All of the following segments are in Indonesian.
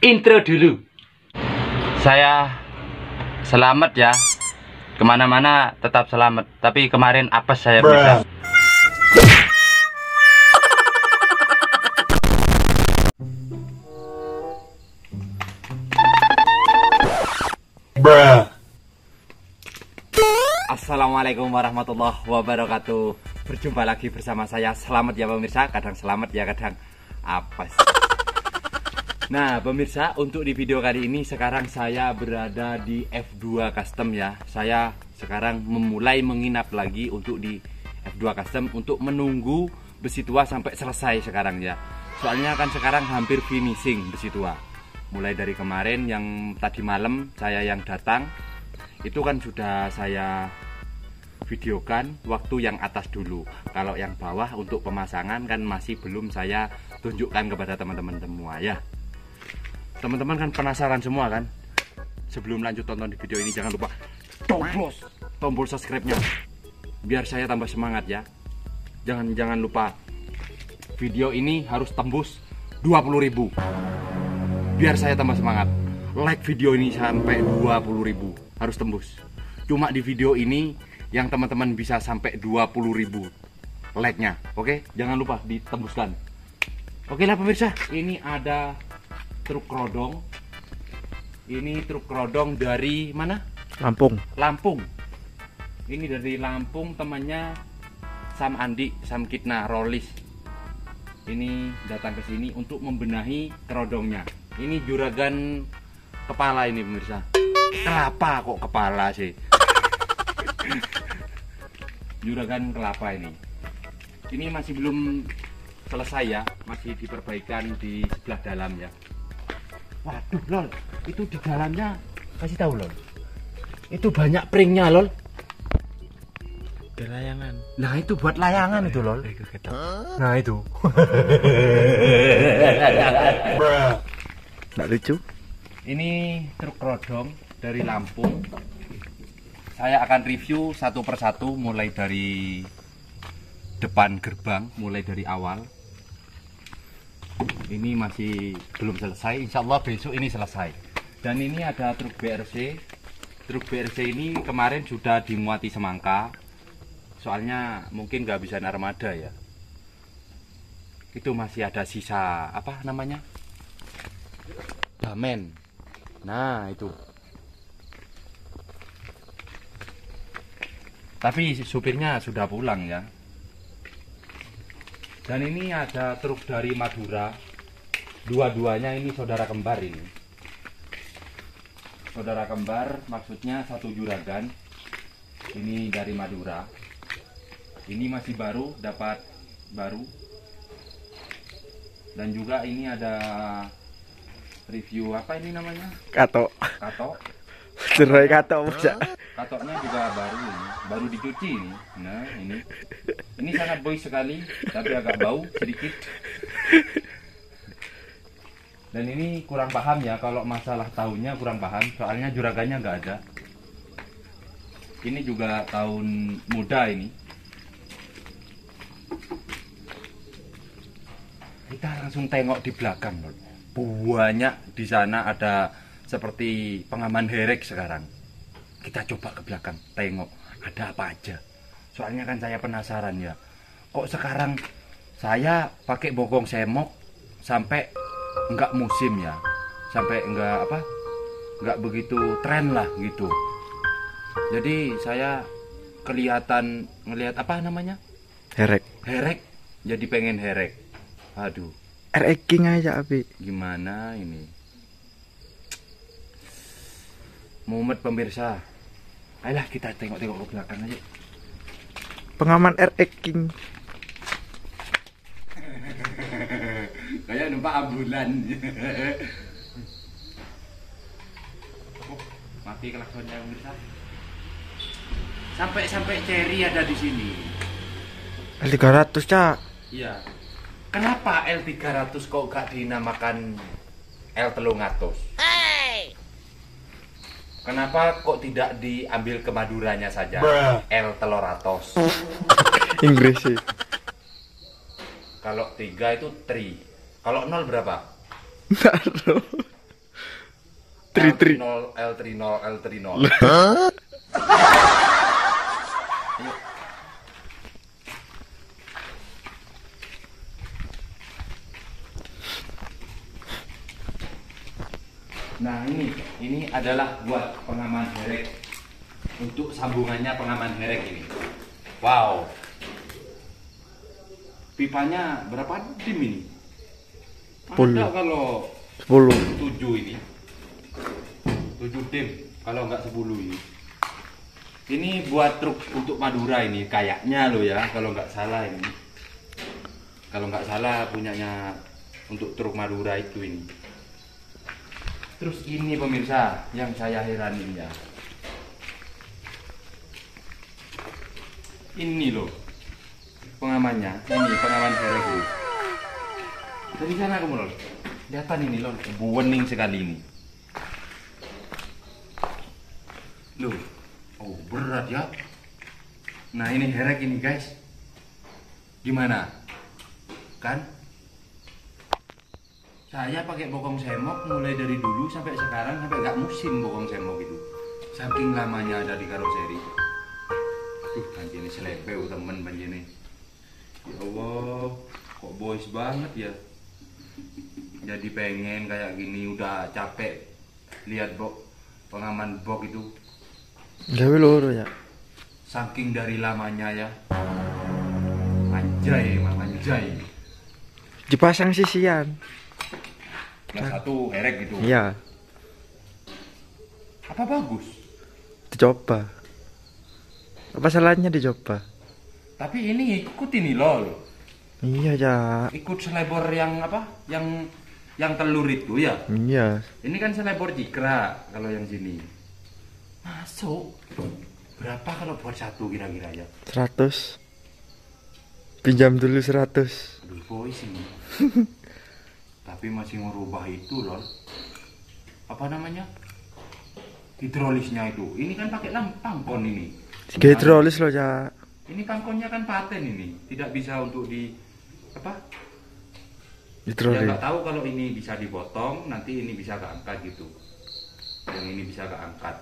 Intro dulu. Saya selamat ya. Kemana-mana tetap selamat. Tapi kemarin apes saya bisa. Assalamualaikum warahmatullahi wabarakatuh. Berjumpa lagi bersama saya. Selamat ya pemirsa. Kadang selamat ya, kadang apes. Nah pemirsa, untuk di video kali ini sekarang saya berada di F2 Custom ya. Saya sekarang memulai menginap lagi untuk di F2 Custom untuk menunggu besi tua sampai selesai sekarang ya. Soalnya kan sekarang hampir finishing besi tua. Mulai dari kemarin yang tadi malam saya yang datang, itu kan sudah saya videokan waktu yang atas dulu. Kalau yang bawah untuk pemasangan kan masih belum saya tunjukkan kepada teman-teman semua ya. Teman-teman kan penasaran semua kan? Sebelum lanjut tonton di video ini jangan lupa tombol subscribe-nya biar saya tambah semangat ya. Jangan lupa video ini harus tembus 20.000 biar saya tambah semangat. Like video ini sampai 20.000 harus tembus. Cuma di video ini yang teman-teman bisa sampai 20.000 like-nya. Oke, jangan lupa ditembuskan. Oke lah pemirsa, ini ada truk rodong. Ini truk rodong dari mana? Lampung. Lampung. Ini dari Lampung, temannya Sam Andi, Sam Kitna, Rolis. Ini datang ke sini untuk membenahi kerodongnya. Ini juragan kepala ini pemirsa. Kelapa kok kepala sih? Juragan kelapa ini. Ini masih belum selesai ya, masih diperbaikan di sebelah dalam ya. Waduh lol, itu di dalamnya kasih tahu lol. Itu banyak pringnya lol. Layangan. Nah itu buat layangan itu lol. Nah itu. Nggak lucu. Ini truk rodong dari Lampung. Saya akan review satu persatu mulai dari depan gerbang, mulai dari awal. Ini masih belum selesai, insya Allah besok ini selesai. Dan ini ada truk BRC. Truk BRC ini kemarin sudah dimuati semangka. Soalnya mungkin nggak bisa armada ya. Itu masih ada sisa apa namanya? Bamen. Nah itu. Tapi supirnya sudah pulang ya. Dan ini ada truk dari Madura. Dua-duanya ini saudara kembar ini. Saudara kembar maksudnya satu juragan. Ini dari Madura. Ini masih baru, dapat baru. Dan juga ini ada review apa ini namanya? Kato. Kato. Cerai kato bisa. Katoknya juga baru ini, baru dicuci ini. Nah ini sangat boy sekali, tapi agak bau sedikit. Dan ini kurang paham ya, kalau masalah tahunnya kurang paham, soalnya juragannya nggak ada. Ini juga tahun muda ini. Kita langsung tengok di belakang loh. Banyak di sana ada seperti pengaman herek sekarang. Kita coba ke belakang, tengok ada apa aja. Soalnya kan saya penasaran ya. Kok sekarang saya pakai bogong semok sampai enggak musim ya. Sampai enggak apa? Enggak begitu tren lah gitu. Jadi saya kelihatan ngelihat apa namanya? Herek. Herek. Jadi pengen herek. Aduh. King aja abi. Gimana ini? Mumet pemirsa. Ayolah kita tengok-tengok ke belakang aja. Pengaman King. Kayak numpak ambulan. Mati klaksonnya pemirsa. Sampai Cherry ada di sini. L300 cak. Iya. Kenapa L300 kok gak dinamakan L300? Kenapa kok tidak diambil ke Maduranya saja? L300. Inggris sih. Kalau 3 itu 3. Kalau 0 berapa? Nggak tahu. Tri. L30. Ayo. Nah ini adalah buat pengaman herek. Untuk sambungannya pengaman herek ini. Wow. Pipanya berapa dim ini? 10. Ada kalau 10. 7 ini. 7 dim kalau nggak 10 ini. Ini buat truk untuk Madura ini kayaknya lo ya, kalau nggak salah ini. Kalau nggak salah punyanya untuk truk Madura itu ini. Terus ini pemirsa yang saya heranin ya. Ini loh pengamannya, ini pengaman herek ini. Dari sana kamu loh, kelihatan ini loh, bening sekali ini. Loh, oh berat ya. Nah ini herek ini guys. Gimana? Kan? Saya pakai bokong semok mulai dari dulu sampai sekarang, sampai gak musim bokong semok itu. Saking lamanya ada di karoseri. Banjene selepeu temen banjene. Ya Allah, kok boys banget ya. Jadi pengen kayak gini, udah capek lihat pengaman bok itu. Gawe loro ya. Saking dari lamanya ya. Anjay, emang anjay. Dipasang sisian. Nah satu herek gitu. Iya, Apa bagus? dicoba. Apa salahnya dicoba? Tapi ini ikut ini lol. Iya ya. Ikut selebor yang apa? Yang telur itu ya. Iya. Ini kan selebor jikra kalau yang sini. Masuk. Berapa kalau buat satu kira-kira ya? 100. Pinjam dulu 100. Aduh boys ini. Tapi masih merubah itu loh. Apa namanya? Hidrolisnya itu. Ini kan pakai pangkon ini. Hidrolis loh ya. Ini pangkonnya kan paten ini. Tidak bisa untuk di apa? Ya Hidrolis. nggak tahu kalau ini bisa dipotong, nanti ini bisa keangkat gitu. Yang ini bisa keangkat.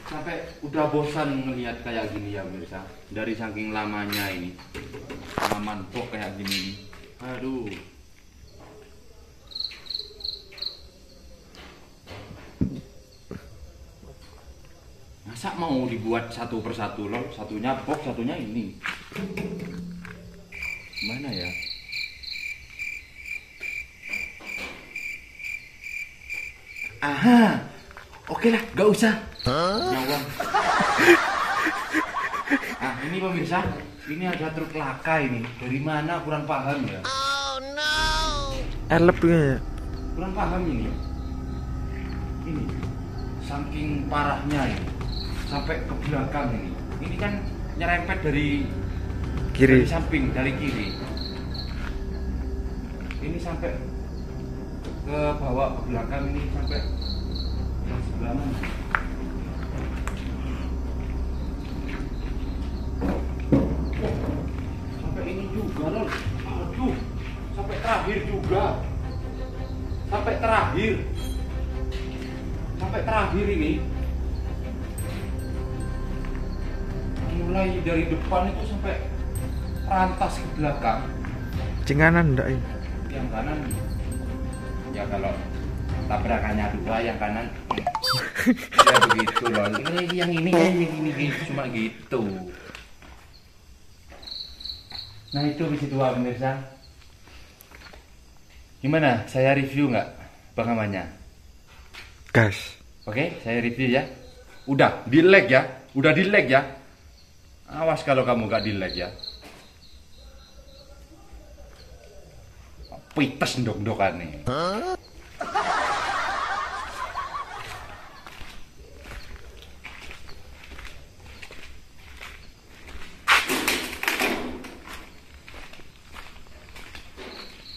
Sampai udah bosan ngelihat kayak gini ya pemirsa. Dari saking lamanya ini. Pengaman bok kayak gini. Aduh. Masa mau dibuat satu persatu loh, satunya box, satunya ini. Mana ya? Aha, oke lah, gak usah. Nyawang. Ah, ini pemirsa, ini ada truk laka ini. Dari mana kurang paham ya? Elep ya. Kurang paham ini. Ini, saking parahnya ini. Sampai ke belakang ini. Ini kan nyerempet dari Kiri. dari samping, dari kiri. Ini sampai ke bawah, ke belakang ini sampai ke sebelah mana? Sampai ini juga loh. Aduh, sampai terakhir juga. Sampai terakhir. Sampai terakhir ini. Mulai dari depan itu sampai rantas ke belakang. Cenganan ndak ya? Yang kanan ya kalau tabrakannya dua, yang kanan ya begitu loh. Ini cuma gitu. Nah itu begitu pemirsa. Gimana? Saya review nggak pengamannya? Gas. Oke, saya review ya. Udah di lag ya, udah di lag ya. Awas kalau kamu gak di lag ya. Pites ndok-ndokan nih.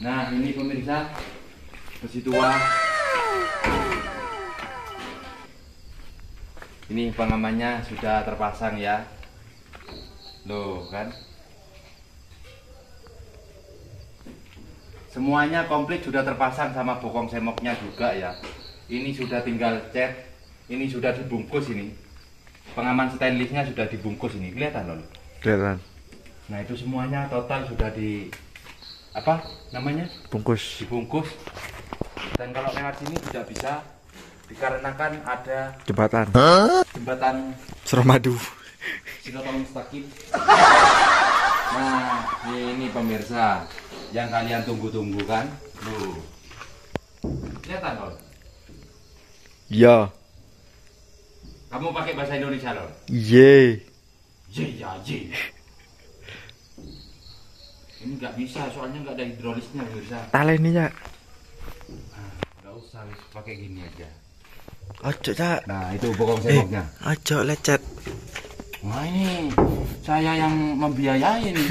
Nah ini pemirsa, besi tua. Ini pengamannya sudah terpasang ya. Loh kan. Semuanya komplit sudah terpasang sama bokong semoknya juga ya. Ini sudah tinggal cat. Ini sudah dibungkus ini. Pengaman stainlessnya sudah dibungkus ini. Kelihatan loh. Kelihatan. Nah itu semuanya total sudah di apa namanya? Bungkus. Dibungkus. Dan kalau lewat sini tidak bisa dikarenakan ada Jembatan. jembatan Suramadu. Siratal Mustaqim. Nah ini pemirsa yang kalian tunggu-tunggu kan? Loh. Kelihatan loh. Ya. Kamu pakai bahasa Indonesia loh. Ye. Ya. Ini nggak bisa, soalnya nggak ada hidrolisnya pemirsa. Taleni ya. Nggak usah, pakai gini aja. Ojo cak. Nah itu bokong semoknya. Ojo lecet. Wah ini saya yang membiayai nih.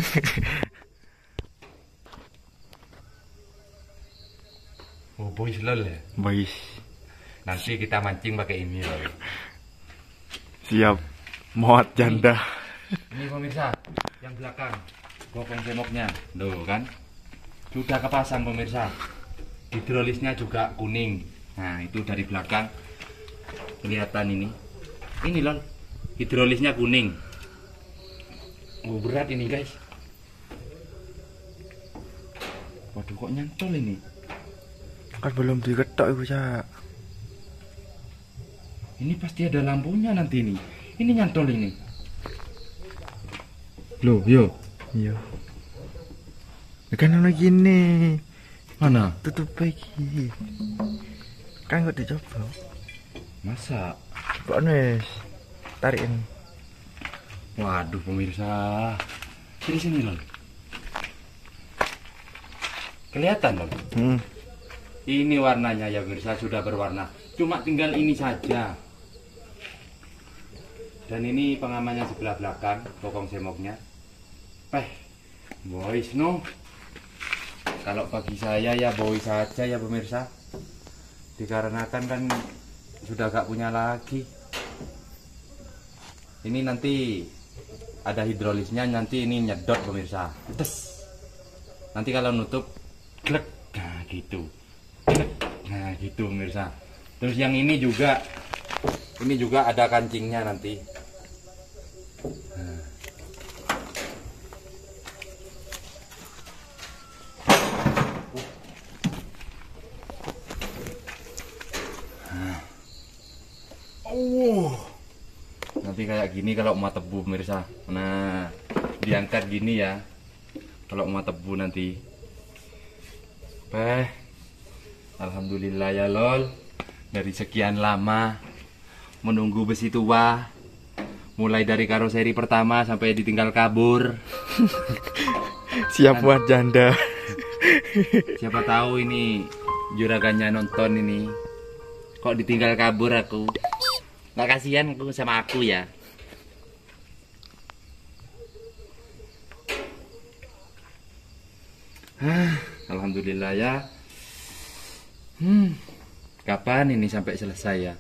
Oh boys lol ya. Boys. Nanti kita mancing pakai ini loh. Siap. Muat janda. Ini pemirsa, yang belakang bokong semoknya, loh kan? Sudah kepasang pemirsa. Hidrolisnya juga kuning. Nah itu dari belakang kelihatan ini. Ini lol, hidrolisnya kuning. Oh berat ini guys. Waduh kok nyantol ini. Kan belum diketok ibu cak. Ini pasti ada lampunya nanti ini. Ini nyantol ini. Loh, yo. Iya. Kan ono gini. Mana? Tutup lagi. Kan kok dicoba. Masa? Coba wes. Tarikin. Waduh pemirsa. Sini loh. Kelihatan loh. Ini warnanya ya pemirsa, sudah berwarna. Cuma tinggal ini saja. Dan ini pengamannya sebelah belakang, bokong semoknya. Boys no. Kalau bagi saya ya boys saja ya pemirsa. Dikarenakan kan sudah gak punya lagi. Ini nanti ada hidrolisnya, nanti ini nyedot pemirsa. Tes. Nanti kalau nutup, glek. Nah gitu. Glek. Nah gitu pemirsa. Terus yang ini juga ada kancingnya nanti. Nanti kayak gini kalau mau tebu pemirsa. Nah, diangkat gini ya. Kalau mau tebu nanti. Alhamdulillah ya lol. Dari sekian lama menunggu besi tua, mulai dari karoseri pertama sampai ditinggal kabur. Siap buat janda. Siapa tahu ini juragannya nonton ini. Kok ditinggal kabur aku? Nggak kasihan aku sama aku ya. Alhamdulillah ya. Kapan ini sampai selesai ya?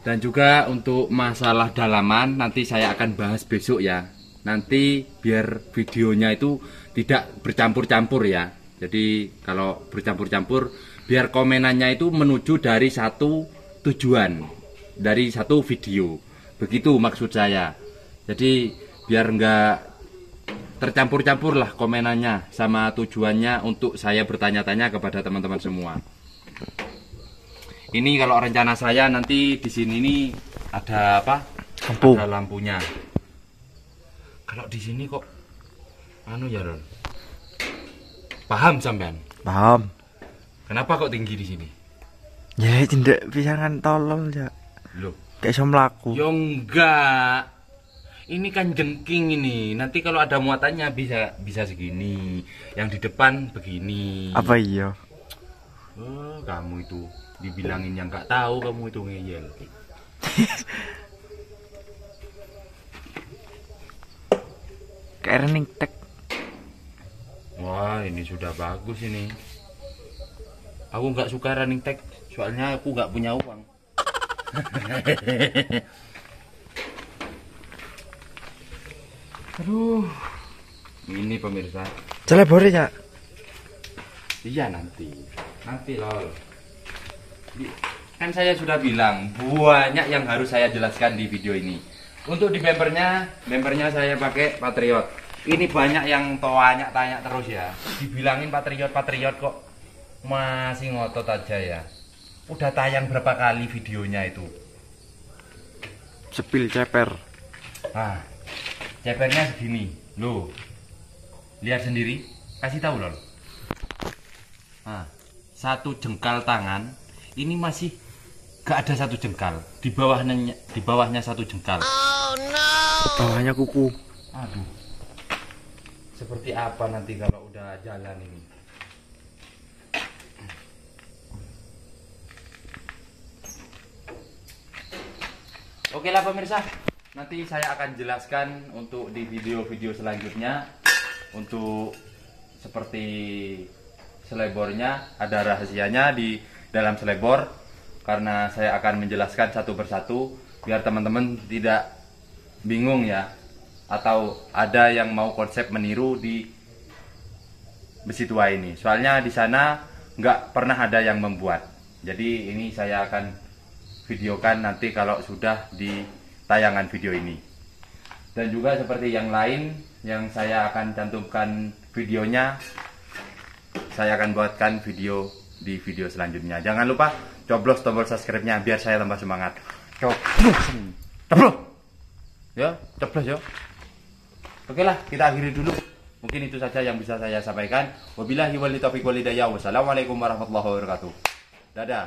Dan juga untuk masalah dalaman nanti saya akan bahas besok ya. Nanti biar videonya itu tidak bercampur-campur ya. Jadi kalau bercampur-campur biar komenannya itu menuju dari satu tujuan, dari satu video. Begitu maksud saya. Jadi biar enggak tercampur-campur lah komenannya sama tujuannya untuk saya bertanya-tanya kepada teman-teman semua. Ini kalau rencana saya nanti di sini nih ada apa? Lampu. Ada lampunya. Kalau di sini kok anu ya, Ron? Paham sampean? Paham. Kenapa kok tinggi di sini? Ya tidak bisa kan tolol ya. Loh, Kayak iso mlaku. yo enggak. Ini kan jengking ini. Nanti kalau ada muatannya bisa segini. Yang di depan begini. Apa iya? Oh, kamu itu dibilangin yang nggak tahu, kamu itu ngeyel. Kayak running tag. Wah, ini sudah bagus ini. Aku nggak suka running tag, soalnya aku nggak punya uang. Aduh, ini pemirsa. Celebore ya. Iya nanti lol. Kan saya sudah bilang banyak yang harus saya jelaskan di video ini. Untuk di bempernya saya pakai Patriot. Ini banyak yang tanya terus ya. Dibilangin Patriot kok masih ngotot aja ya. Udah tayang berapa kali videonya itu? Sepil ceper. Nah, cepernya segini, loh. Lihat sendiri, kasih tahu lol. Nah, satu jengkal tangan ini masih gak ada satu jengkal. Di bawahnya satu jengkal. Oh no. Bawahnya kuku. Aduh. Seperti apa nanti kalau udah jalan ini? Oke lah pemirsa, nanti saya akan jelaskan untuk di video-video selanjutnya. Untuk seperti selebornya, ada rahasianya di dalam selebor. Karena saya akan menjelaskan satu persatu biar teman-teman tidak bingung ya. Atau ada yang mau konsep meniru di besi tua ini. Soalnya di sana nggak pernah ada yang membuat. Jadi ini saya akan videokan nanti kalau sudah di tayangan video ini. Dan juga seperti yang lain yang saya akan cantumkan videonya, saya akan buatkan video di video selanjutnya. Jangan lupa coblos tombol subscribe-nya biar saya tambah semangat. Coblos ya, coblos ya. Oke lah, kita akhiri dulu. Mungkin itu saja yang bisa saya sampaikan. Wabillahi wal taufiq wal hidayah. Wassalamualaikum warahmatullahi wabarakatuh. Dadah.